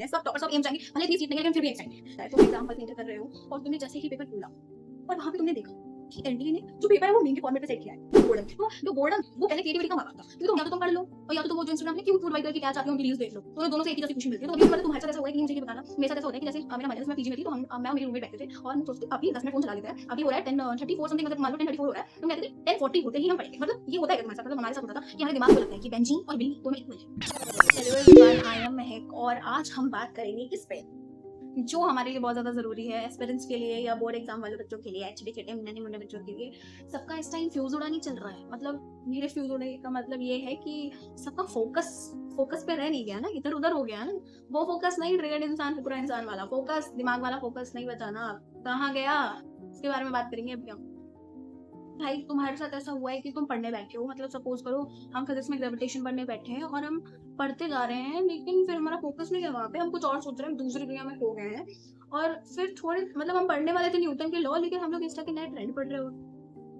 रहे हैं, सब टॉपर सब एम जाएंगे, भले 30 सीट नहीं लेकिन फिर भी एम जाएंगे। तुम एग्जाम पर क्लियर कर रहे हो और तुमने जैसे ही पेपर खोला और वहां पे तुमने देखा कि एनडीए ने जो पेपर है वो मेन के फॉर्मेट पे सेट किया है। बोर्डम तो जो बोर्डम वो पहले क्रिएटिविटी का मार्क था, क्योंकि तुम या तो तुम पढ़ लो और या तो तुम वो जो इंस्टाग्राम पे क्यूट फूड वाइकर की क्या चाहती हो उनकी रील्स देख लो, तो दोनों से एक ही जैसी खुशी मिलती है। तो अभी मतलब तुम्हारे साथ ऐसा हुआ है कि मुझे ये बताना, मेरे साथ ऐसा होता है कि जैसे मेरा माइनस में पीजी में थी, तो हम मैं और मेरी रूममेट बैठते थे और हम सोचते अभी 10 मिनट फोन चला लेते हैं, अभी हो रहा है 10:34 समथिंग, मतलब मान लो 10:34 हो रहा है, तो कहते थे 10:40 होते ही हम पढ़ेंगे। मतलब ये होता है तुम्हारे साथ, मतलब हमारे साथ होता था कि हमारे दिमाग को लगता है कि बेंजीन और बिल्ली दोनों इक्वल है। हेलो एवरीवन, आई एम महक और आज हम बात करेंगे किस पे, जो हमारे लिए बहुत ज़्यादा ज़रूरी है, एस्पिरेंट्स के लिए या बोर्ड एग्जाम वाले बच्चों के लिए, एचडी के नन्हे मुन्ने बच्चों के लिए। सबका इस टाइम फ्यूज उड़ानी चल रहा है। मतलब मेरे फ्यूज उड़ने का मतलब ये है कि सबका फोकस पे रह नहीं गया ना, इधर उधर हो गया ना। वो फोकस नहीं, रियल इंसान पूरा इंसान वाला फोकस, दिमाग वाला फोकस नहीं बचाना, कहाँ गया, इसके बारे में बात करेंगे अभी हम। भाई तुम्हारे साथ ऐसा हुआ है कि तुम पढ़ने बैठे हो, मतलब सपोज करो हम फिजिक्स में ग्रेविटेशन पढ़ने बैठे हैं और हम पढ़ते जा रहे हैं, लेकिन फिर हमारा फोकस नहीं है वहाँ पे, हम कुछ और सोच रहे हैं, हम दूसरी दुनिया में खो गए हैं। और फिर थोड़े मतलब हम पढ़ने वाले थे न्यूटन के लॉ, लेकिन हम लोग इंस्टा के नए ट्रेंड पढ़ रहे हो।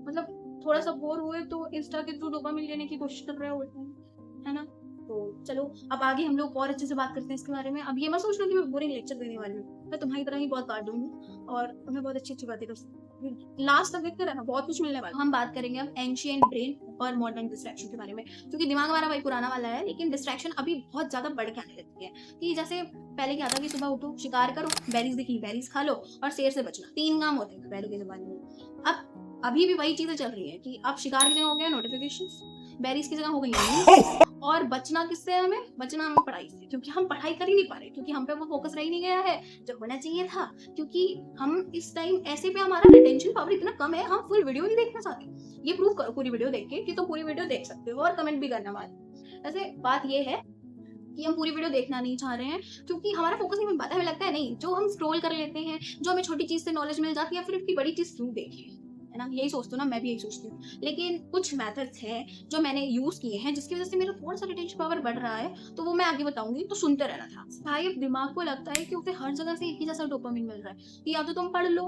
मतलब थोड़ा सा बोर हुए तो इंस्टा के थ्रू डोपामिन लेने की कोशिश कर रहे हो, है ना। तो चलो अब आगे हम लोग और अच्छे से बात करते हैं इसके बारे में। अब ये मत सोच लो कि मैं बोरिंग लेक्चर देने वाली हूँ, मैं तुम्हारी तरह ही बहुत काट दूंगी और तुम्हें बहुत अच्छी अच्छी बातें कर सकती। लास्ट तक देखते रहना, बहुत कुछ मिलने वाला। हम बात करेंगे अब एंशिएंट ब्रेन और मॉडर्न डिस्ट्रैक्शन के बारे में, क्योंकि दिमाग हमारा भाई पुराना वाला है, लेकिन डिस्ट्रैक्शन अभी बहुत ज्यादा बढ़ के आने लगती है। कि जैसे पहले क्या था कि सुबह उठो, शिकार करो, बेरीज दिखी बेरीज खा लो और शेर से बचना, 3 काम होते थे पहले के जमाने में। अब अभी भी वही चीजें चल रही है कि अब शिकार की जगह हो गया नोटिफिकेशंस, बेरीज की जगह हो गई न्यूज़, और बचना किससे है, हमें बचना हमें पढ़ाई से, क्योंकि हम पढ़ाई कर ही नहीं पा रहे, क्योंकि हम पे वो फोकस रह ही नहीं गया है जो होना चाहिए था। क्योंकि हम इस टाइम ऐसे पे हमारा रिटेंशन पावर इतना कम है, हम फुल वीडियो नहीं देखना चाहते। ये प्रूव करो पूरी वीडियो देख के कि तुम पूरी वीडियो देख सकते हो और कमेंट भी करना मत। वैसे बात ये है कि हम पूरी वीडियो देखना नहीं चाह रहे हैं क्योंकि हमारा फोकस नहीं बन पाता है। हमें लगता है नहीं, जो हम स्क्रॉल कर लेते हैं, जो हमें छोटी चीज से नॉलेज मिल जाती है, फिर इतनी बड़ी चीज क्यों देखें, है ना। यही सोचती हूँ ना, मैं भी यही सोचती हूँ। लेकिन कुछ मेथड्स हैं जो मैंने यूज किए हैं जिसकी वजह से मेरा थोड़ा सा रिटेंशन पावर बढ़ रहा है, तो वो मैं आगे बताऊंगी, तो सुनते रहना था भाई। अब दिमाग को लगता है कि उसे हर जगह से एक ही जैसा डोपामिन मिल रहा है कि या तो तुम पढ़ लो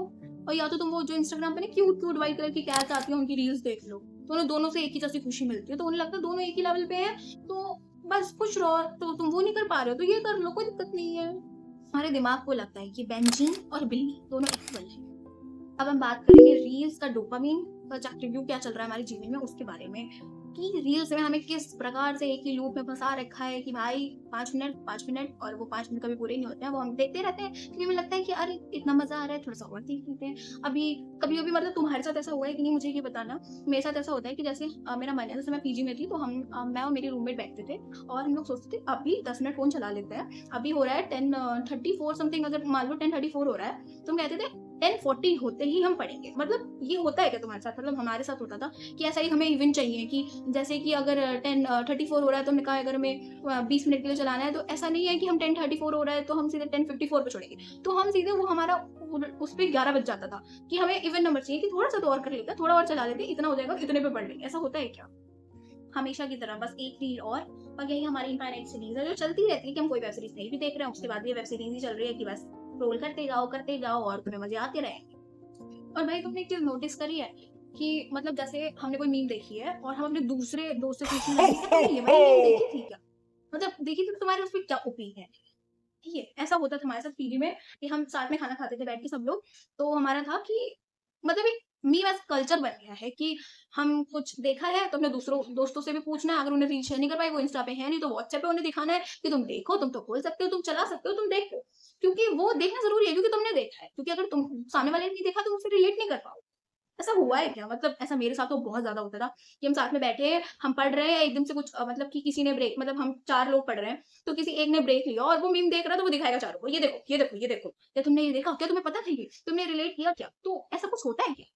और या तो तुम वो जो इंस्टाग्राम पे ना क्यूट क्यूट वाइट कलर की कैट्स आती है उनकी रील्स देख लो, तो उन्हें दोनों से एक ही जैसी खुशी मिलती है, तो उन्हें लगता है दोनों एक ही लेवल पे है, तो बस खुश रहो। तो तुम वो नहीं कर पा रहे हो तो ये कर लो, कोई दिक्कत नहीं है। हमारे दिमाग को लगता है कि बेंजीन और बिल्ली दोनों इक्वल है। अब हम बात करेंगे रील्स का डोपामिन का चक्रव्यूह क्या चल रहा है हमारे जीवन में, उसके बारे में कि रील्स में हमें किस प्रकार से एक ही लूप में फंसा रखा है कि भाई 5 मिनट और वो 5 मिनट कभी पूरे नहीं होते हैं, वो हम देखते रहते हैं क्योंकि हमें लगता है कि अरे इतना मजा आ रहा है, थोड़ा सा और देख लेते हैं। अभी कभी कभी मतलब तुम्हारे साथ ऐसा हुआ है कि नहीं मुझे ये बताना। मेरे साथ ऐसा होता है कि जैसे मेरा मन है, जैसे मैं पीजी में थी तो मैं और मेरी रूममेट बैठते थे और हम लोग सोचते थे अभी 10 मिनट फोन चला लेते हैं, अभी हो रहा है 10:34 समथिंग, अगर मान लो 10:34 हो रहा है तो हम कहते थे 10:40 होते ही हम पढ़ेंगे। मतलब ये होता है क्या तुम्हारे साथ, मतलब हमारे साथ होता था कि ऐसा ही हमें इवेंट चाहिए कि जैसे कि अगर 10:34 हो रहा है तो हमने कहा अगर हमें 20 मिनट के लिए चलाना है, तो ऐसा नहीं है कि हम 10:34 हो रहा है तो हम सीधे 10:54 पे छोड़ेंगे, तो हम सीधे वो हमारा उस पर 11 बज जाता था कि हमें इवन नंबर चाहिए कि थोड़ा सा तो और कर लेते हैं, थोड़ा और चला लेते, इतना हो जाएगा, इतने पे पढ़ लेंगे। ऐसा होता है क्या हमेशा की तरह बस एक रील और यही हमारी इनफाइनाइट सीरीज है जो चलती रहती है कि हम कोई वेब सीरीज नहीं भी देख रहे हैं, उसके बाद भी वेब सीरीज ही चल रही है कि बस स्क्रॉल करते जाओ और तुम्हें मजे आते रहेंगे। और भाई तुमने एक चीज नोटिस करी है कि मतलब जैसे हमने कोई मीम देखी है और हम अपने दूसरे दोस्त से पूछने लगे कि तुमने ये वाली मीम देखी थी क्या, मतलब देखी थी तो तुम्हारे उस पर क्या ओपिनियन है। ठीक है, ऐसा होता था हमारे साथ पीजी में कि हम साथ में खाना खाते थे बैठ के सब लोग, तो हमारा था कि मतलब एक मीम ऐसा कल्चर बन गया है कि हम कुछ देखा है तो अपने दूसरों दोस्तों से भी पूछना है, अगर उन्हें रील शेयर नहीं कर पाए, वो इंस्टा पे है नहीं तो व्हाट्सएप पे उन्हें दिखाना है कि तुम देखो, तुम तो खोल सकते हो, तुम चला सकते हो, तुम देखो, क्योंकि वो देखना जरूरी है क्योंकि तुमने देखा है, क्योंकि अगर तुम सामने वाले ने नहीं देखा तो उससे रिलेट नहीं कर पाओ। ऐसा हुआ है क्या, मतलब ऐसा मेरे साथ तो बहुत ज्यादा होता था कि हम साथ में बैठे हैं, हम पढ़ रहे हैं, एकदम से कुछ मतलब कि किसी ने ब्रेक, मतलब हम 4 लोग पढ़ रहे हैं तो किसी एक ने ब्रेक लिया और वो मीम देख रहा है तो वो दिखाएगा चारों को, ये देखो ये देखो ये देखो, क्या तुमने ये देखा, क्या तुम्हें पता था, ये तुमने रिलेट किया क्या, तो ऐसा कुछ होता है क्या।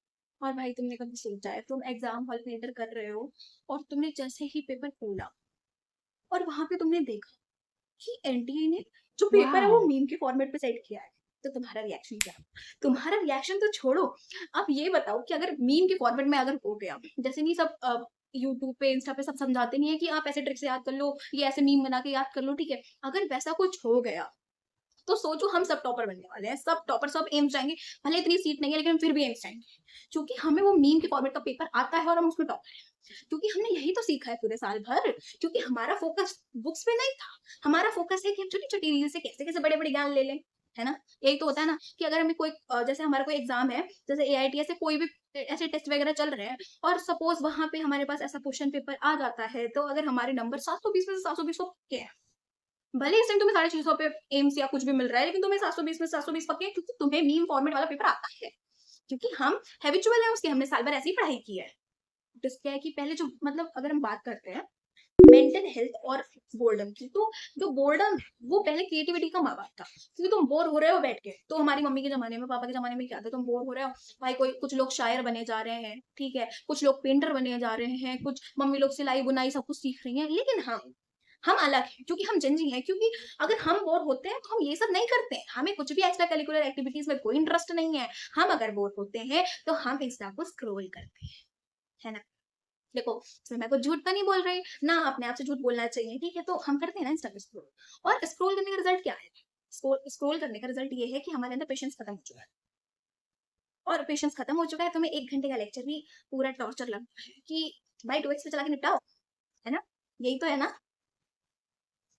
और भाई तुमने कभी सोचा है तुम एग्जाम हॉल में एंटर कर रहे हो और तुमने जैसे ही पेपर खोला और वहां पे तुमने देखा कि एनटीए ने जो पेपर है वो मीम के फॉर्मेट पे सेट किया है, तो तुम्हारा रिएक्शन क्या। तुम्हारा रिएक्शन तो छोड़ो, अब ये बताओ कि अगर मीम के फॉर्मेट में अगर हो गया, जैसे नहीं सब यूट्यूब पे इंस्टा पे सब समझाते नहीं है कि आप ऐसे ट्रिक से याद कर लो, ये ऐसे मीम बना के याद कर लो, ठीक है, अगर वैसा कुछ हो गया तो सोचो हम सब टॉपर बनने वाले हैं, सब टॉपर, सब एम्स जाएंगे। भले इतनी सीट नहीं है लेकिन फिर भी एम्स जाएंगे, क्योंकि हमें वो मीम के फॉर्मेट का पेपर आता है और हम उसमें टॉपर हैं, क्योंकि हमने यही तो सीखा है पूरे साल भर। क्योंकि हमारा फोकस बुक्स पे नहीं था, हमारा फोकस है कि हम छोटी छोटी रील से कैसे कैसे बड़े बड़े ज्ञान ले लें, है ना। यही तो होता है ना कि अगर हमें कोई जैसे हमारा कोई एग्जाम है, जैसे एआईटी ऐसे कोई भी ऐसे टेस्ट वगैरह चल रहे हैं, और सपोज वहां पे हमारे पास ऐसा क्वेश्चन पेपर आ जाता है, तो अगर हमारे नंबर 720 में से 720 के हैं, भले इस टाइम तुम्हें 650 पे एम्स या कुछ भी मिल रहा है, लेकिन तुम्हें 720 में 720 पक्के हैं, क्योंकि तुम्हें मीम फॉर्मेट वाला पेपर आता है, क्योंकि हम हैबिचुअल है उसके, हमने साल भर ऐसी ही पढ़ाई की है। तो क्या है कि पहले जो मतलब अगर हम बात करते हैं मेंटल हेल्थ और बोर्डम की, तो जो बोर्डम वो पहले क्रिएटिविटी का माँ बाप था, क्योंकि तुम बोर हो रहे हो बैठ के, तो हमारी मम्मी के जमाने में, पापा के जमाने में क्या था, तुम बोर हो रहे हो भाई, कोई कुछ लोग शायर बने जा रहे हैं, ठीक है, कुछ लोग पेंटर बने जा रहे हैं, कुछ मम्मी लोग सिलाई बुनाई सब कुछ सीख रही हैं, लेकिन हम अलग हैं, क्योंकि हम जंजी हैं, क्योंकि अगर हम बोर होते हैं तो हम ये सब नहीं करते हैं, हमें कुछ भी एक्स्ट्रा करिकुलर एक्टिविटीज में कोई इंटरेस्ट नहीं है। हम अगर बोर होते हैं तो हम इंस्टा को स्क्रॉल करते हैं, है ना। देखो इसमें मैं कुछ झूठ तो नहीं बोल रही ना, अपने आप से झूठ बोलना चाहिए, ठीक है, तो हम करते हैं ना इंस्टा पे स्क्रॉल, और स्क्रॉल करने का रिजल्ट क्या है, स्क्रॉल करने का रिजल्ट ये है कि हमारे अंदर पेशेंस खत्म हो चुका है, और पेशेंस खत्म हो चुका है तो हमें 1 घंटे का लेक्चर भी पूरा टॉर्चर लगता है कि भाई 2x पे चला के निपटाओ, है ना, यही तो है ना।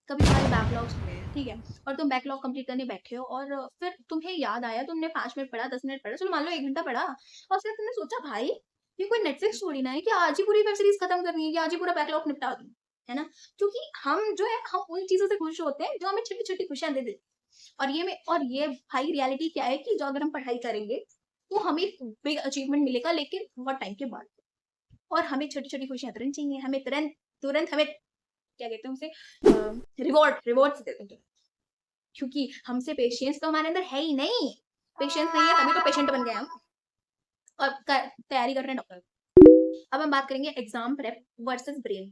कभी तुम्हारे बैकलॉग्स हुए हैं, ठीक है, और तुम बैकलॉग कंप्लीट करने बैठे हो, और फिर तुम्हें याद आया, तुमने 5 मिनट पढ़ा, 10 मिनट पढ़ा, चलो मान लो 1 घंटा पढ़ा, और फिर तुमने सोचा भाई ये कोई नेटफ्लिक्स थोड़ी ना है कि आज ही पूरी वेब सीरीज खत्म करनी है, कि आज ही पूरा बैकलॉग निपटा दूं, है ना। क्योंकि हम जो है हम उन चीजों से खुश होते हैं जो हमें छोटी छोटी खुशियां दे देती, और ये भाई रियलिटी क्या है कि जो अगर हम पढ़ाई करेंगे तो हमें बिग अचीवमेंट मिलेगा, लेकिन बहुत टाइम के बाद, और हमें छोटी छोटी खुशियां तुरंत चाहिए, हमें तुरंत तुरंत हमें क्या कहते हैं उसे, रिवॉर्ड देते हैं, क्योंकि हमसे पेशेंस तो हमारे अंदर है ही नहीं, पेशेंस नहीं है तभी तो पेशेंट बन गए हम, और तैयारी कर रहे हैं डॉक्टर। अब हम बात करेंगे एग्जाम प्रेप वर्सेस ब्रेन।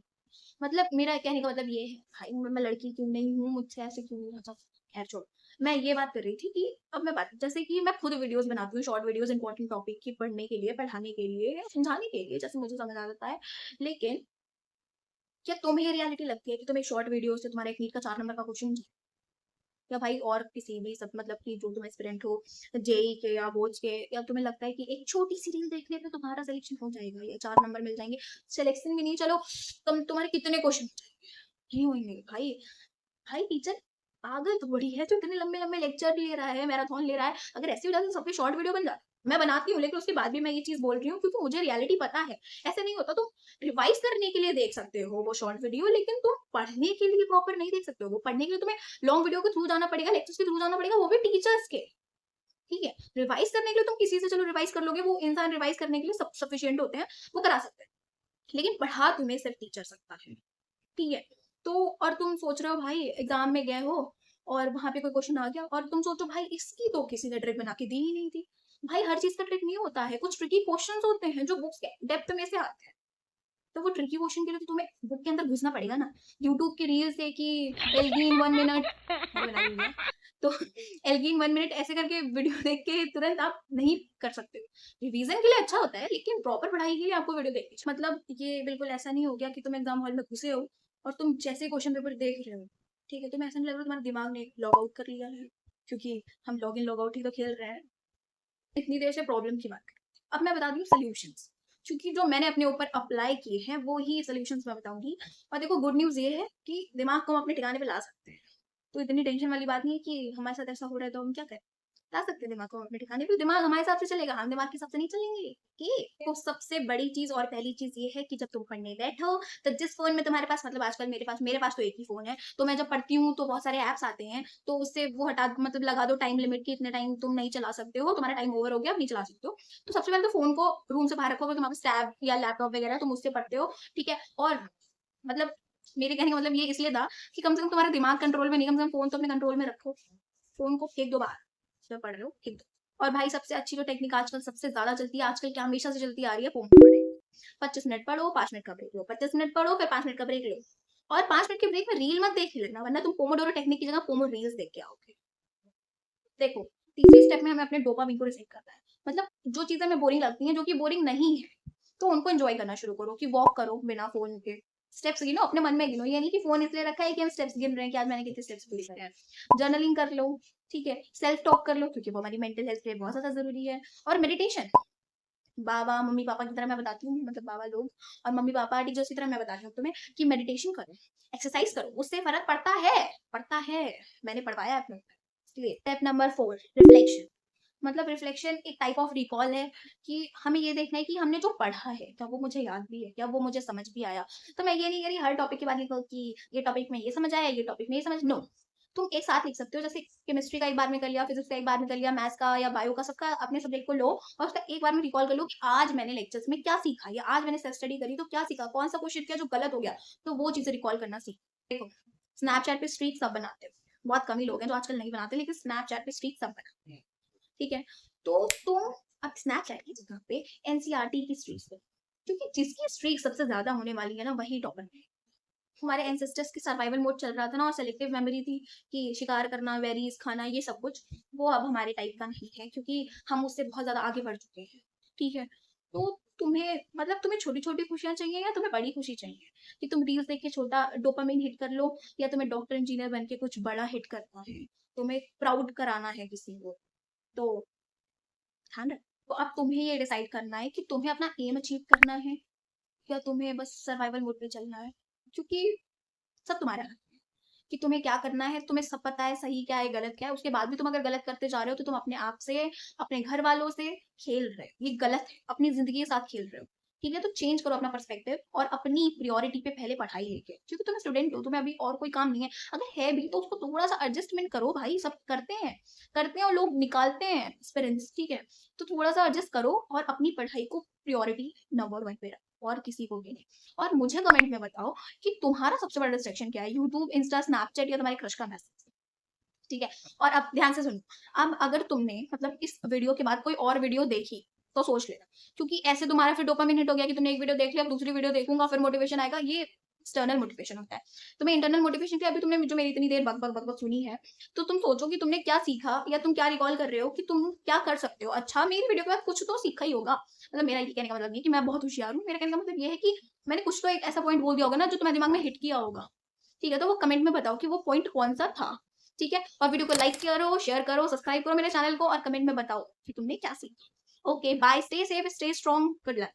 मतलब मेरा कहने का मतलब ये है भाई, मैं लड़की क्यों नहीं हूँ, मुझसे ऐसे क्यों नहीं होता, खैर छोड़। मैं ये बात कर रही थी कि अब मैं बात, जैसे कि मैं खुद वीडियोस बनाती हूँ, शॉर्ट वीडियोस इंपॉर्टेंट टॉपिक की पढ़ने के लिए, पढ़ाने के लिए, समझाने के लिए, जैसे मुझे समझ आ जाता है, लेकिन क्या तुम्हें ये रियलिटी लगती है कि तुम एक शॉर्ट वीडियो से तुम्हारा एक नीट का 4 नंबर का क्वेश्चन, या भाई और किसी भी सब मतलब कि जो तुम एस्पिरेंट हो जेई के या बोर्ड्स के, या तुम्हें लगता है कि एक छोटी सी रील देखने पे तुम्हारा सिलेक्शन हो जाएगा या 4 नंबर मिल जाएंगे, सिलेक्शन भी नहीं, चलो तुम तुम्हारे कितने क्वेश्चन नहीं होंगे भाई। भाई टीचर पागल तो बड़ी है जो इतने लंबे लंबे लेक्चर ले रहा है, मैराथन ले रहा है, अगर ऐसी वजह से सबके शॉर्ट वीडियो बन जाए, मैं बनाती हूँ, लेकिन उसके बाद भी मैं ये चीज बोल रही हूँ क्योंकि मुझे रियलिटी पता है, ऐसे नहीं होता। तुम रिवाइज करने के लिए देख सकते हो वो शॉर्ट वीडियो, लेकिन तुम पढ़ने के लिए प्रॉपर नहीं देख सकते हो, वो पढ़ने के लिए तुम्हें लॉन्ग वीडियो के थ्रू जाना पड़ेगा, लेक्चर्स के थ्रू जाना पड़ेगा, वो भी टीचर्स के, ठीक है। रिवाइज करने के लिए तुम किसी से चलो रिवाइज कर लोगे, वो इंसान रिवाइज करने के लिए सब सफिशियंट होते हैं, वो करा सकते हैं, लेकिन पढ़ा तुम्हें सिर्फ टीचर सकता है, ठीक है। तो और तुम सोच रहे हो भाई एग्जाम में गए हो और वहां पे कोई क्वेश्चन आ गया, और तुम सोचो भाई इसकी तो किसी ने ट्रिक बना के दी ही नहीं थी। भाई हर चीज का ट्रिक नहीं होता है, कुछ ट्रिकी क्वेश्चंस होते हैं जो बुक्स के डेप्थ में से आते हैं, तो वो ट्रिकी क्वेश्चन के लिए तो तुम्हें बुक के अंदर घुसना पड़ेगा ना। यूट्यूब की रील से कि एल्गीन 1 मिनट बनाई हुई है, तो एल्गीन 1 मिनट ऐसे करके वीडियो देख के तुरंत आप नहीं कर सकते। रिवीजन के लिए अच्छा होता है, लेकिन प्रॉपर पढ़ाई के लिए आपको वीडियो देखनी चाहिए। मतलब ये बिल्कुल ऐसा नहीं हो गया कि तुम एग्जाम हॉल में घुसे हो और तुम जैसे क्वेश्चन पेपर देख रहे हो, ठीक है, तुम्हें ऐसा नहीं लग रहा तुम्हारा दिमाग ने लॉग आउट कर लिया है, क्योंकि हम लॉग इन लॉग आउट ही तो खेल रहे हैं इतनी देर से प्रॉब्लम की बात करें। अब मैं बता दूं सोल्यूशंस, क्योंकि जो मैंने अपने ऊपर अप्लाई किए हैं वो ही सोल्यूशंस मैं बताऊंगी। और देखो गुड न्यूज ये है कि दिमाग को हम अपने ठिकाने पे ला सकते हैं, तो इतनी टेंशन वाली बात नहीं है कि हमारे साथ ऐसा हो रहा है तो हम क्या करें, ला सकते हैं दिमाग को अपने ठिकाने पे, दिमाग हमारे हिसाब से चलेगा, हम दिमाग के हिसाब से नहीं चलेंगे। तो सबसे बड़ी चीज और पहली चीज ये है कि जब तुम पढ़ने बैठो तो जिस फोन में तुम्हारे पास, मतलब आजकल मेरे पास तो एक ही फोन है, तो मैं जब पढ़ती हूँ तो बहुत सारे ऐप्स आते हैं, तो उससे वो हटा, मतलब लगा दो टाइम लिमिट की, इतने टाइम तुम नहीं चला सकते हो, तुम्हारा टाइम ओवर हो गया, अब नहीं चला सकते हो। तो सबसे पहले तो फोन को रूम से बाहर रखो, अगर तुम्हारे पास टैब या लैपटॉप वगैरह तुम उससे पढ़ते हो, ठीक है। और मतलब मेरे कहने का मतलब ये इसलिए था कि कम से कम तुम्हारा दिमाग कंट्रोल में नहीं, कम से कम फोन तो अपने कंट्रोल में रखो, फोन को फेंक दो बाहर जब पढ़ रहे हो, फेंक दो। और भाई सबसे अच्छी जो टेक्निक आजकल सबसे ज्यादा चलती है, आजकल क्या हमेशा से चलती आ रही है, फोन को पढ़े 25 मिनट पढ़ो, 5 मिनट का ब्रेक लो, 25 मिनट पढ़ो फिर 5 मिनट का ब्रेक लो, और 5 मिनट के ब्रेक में रील मत देख लेना, वरना तुम पोमोडोरो टेक्निक की जगह पोमो रील्स देख के आओगे। देखो तीसरी स्टेप में हमें अपने डोपामिन को रिसेट करना है, मतलब जो चीजें हमें बोरिंग लगती हैं, जो कि बोरिंग नहीं है, तो उनको एंजॉय करना शुरू करो, कि वॉक करो बिना फोन के, स्टेप्स गिनो, अपने मन में गिनो, ये नहीं कि फोन इसलिए रखा है कि हम स्टेप्स गिन रहे हैं कि आज मैंने कितने स्टेप्स पूरे करे हैं। जर्नलिंग कर लो, ठीक है, सेल्फ टॉक कर लो क्योंकि वो हमारी मेंटल हेल्थ के लिए बहुत ज्यादा जरूरी है। और मेडिटेशन, बाबा मम्मी पापा की तरह मैं बताती हूँ, मतलब बाबा लोग और मम्मी पापा टीचर्स की तरह मैं बताती हूँ तुम्हें कि मेडिटेशन करो, एक्सरसाइज करो, उससे फर्क पड़ता है, मैंने पढ़वाया है अपने। इसलिए स्टेप नंबर 4, रिफ्लेक्शन। मतलब रिफ्लेक्शन एक टाइप ऑफ रिकॉल है कि हमें ये देखना है कि हमने जो पढ़ा है क्या वो मुझे याद भी है, क्या वो मुझे समझ भी आया। तो मैं ये नहीं कह रही हर टॉपिक के बाद लिखो कि ये टॉपिक में ये समझ आया, ये टॉपिक में ये समझ, नो। तुम एक साथ लिख सकते हो, जैसे केमिस्ट्री का एक बार में कर लिया, फिजिक्स का एक बार में कर लिया, मैथ्स का या बायो का, सबका अपने सब्जेक्ट को लो और उसका एक बार में रिकॉल कर लो कि आज मैंने लेक्चर्स में क्या सीखा या आज मैंने सेल्फ स्टडी करी तो क्या सीखा, कौन सा क्वेश्चन किया जो गलत हो गया, तो वो चीजें रिकॉल करना सीख। देखो, स्नैपचैट पे स्ट्रीक सब बनाते हैं, बहुत कम ही लोग हैं जो आजकल नहीं बनाते, लेकिन स्नैपचैट पे स्ट्रीक सब बनाते हैं, ठीक है। तो तुम अब स्नैपचैट की जगह पे एनसीईआरटी की स्ट्रीक्स पे, क्योंकि जिसकी स्ट्रीक सबसे ज्यादा होने वाली है ना वही टॉपर है। हमारे एंसेस्टर्स की सर्वाइवल मोड चल रहा था ना और सेलेक्टिव मेमोरी थी कि शिकार करना, वेरीज खाना, ये सब कुछ, वो अब हमारे टाइप का नहीं है क्योंकि हम उससे बहुत ज्यादा आगे बढ़ चुके हैं, ठीक है। तो तुम्हें मतलब तुम्हें छोटी छोटी खुशियां चाहिए या तुम्हें बड़ी खुशी चाहिए कि तुम रील्स देख के छोटा डोपामिन हिट कर लो, या तुम्हें डॉक्टर इंजीनियर बन के कुछ बड़ा हिट करना है, तुम्हें प्राउड कराना है किसी को, तो ध्यान रख। तो अब तुम्हें ये डिसाइड करना है कि तुम्हें अपना एम अचीव करना है या तुम्हें बस सर्वाइवल मोड पे चलना है, क्योंकि सब तुम्हारे हाथ में है कि तुम्हें क्या करना है। तुम्हें सब पता है सही क्या है गलत क्या है, उसके बाद भी तुम अगर गलत करते जा रहे हो तो तुम अपने आप से, अपने घर वालों से खेल रहे हो, ये गलत है, अपनी जिंदगी के साथ खेल रहे हो, ठीक है। तो चेंज करो अपना पर्सपेक्टिव और अपनी प्रियोरिटी पे पहले पढ़ाई लेके, क्योंकि तुम स्टूडेंट हो, तुम्हें अभी और कोई काम नहीं है, अगर है भी तो उसको थोड़ा सा एडजस्टमेंट करो भाई, सब करते हैं और लोग निकालते हैं एक्सपीरियंस, ठीक है। तो थोड़ा सा एडजस्ट करो और अपनी पढ़ाई को प्रियोरिटी नंबर 1 पे रखो और किसी को भी नहीं। और मुझे कमेंट में बताओ कि तुम्हारा सबसे बड़ा डिस्ट्रैक्शन क्या है, यूट्यूब, इंस्टा, स्नैपचैट या तुम्हारे क्रश का मैसेज, ठीक है। और अब ध्यान से सुनो, अब अगर तुमने मतलब इस वीडियो के बाद कोई और वीडियो देखी तो सोच लेना, क्योंकि ऐसे तुम्हारा फिर डोपामिन हिट हो गया कि तुमने एक वीडियो देख लिया, अब दूसरी वीडियो देखूंगा फिर मोटिवेशन आएगा, ये एक्सटर्नल मोटिवेशन होता है। तुम्हें इंटरनल मोटिवेशन के लिए अभी तुमने जो मेरी इतनी देर बक बक बक बक सुनी है, तो तुम सोचो कि तुमने क्या सीखा या तुम क्या रिकॉल कर रहे हो कि तुम क्या कर सकते हो। अच्छा, मेरी वीडियो के बाद कुछ तो सीखा ही होगा, मतलब मेरा ये कहने का मतलब नहीं कि मैं बहुत होशियार हूँ, मेरा कहने का मतलब ये है कि मैंने कुछ तो एक ऐसा पॉइंट बोल दिया होगा ना जो तुम्हारे दिमाग में हिट किया होगा, ठीक है। तो वो कमेंट में बताओ कि वो पॉइंट कौन सा था, ठीक है। और वीडियो को लाइक करो, शेयर करो, सब्सक्राइब करो मेरे चैनल को और कमेंट में बताओ कि तुमने क्या सीखा। Okay bye, stay safe, stay strong, good luck.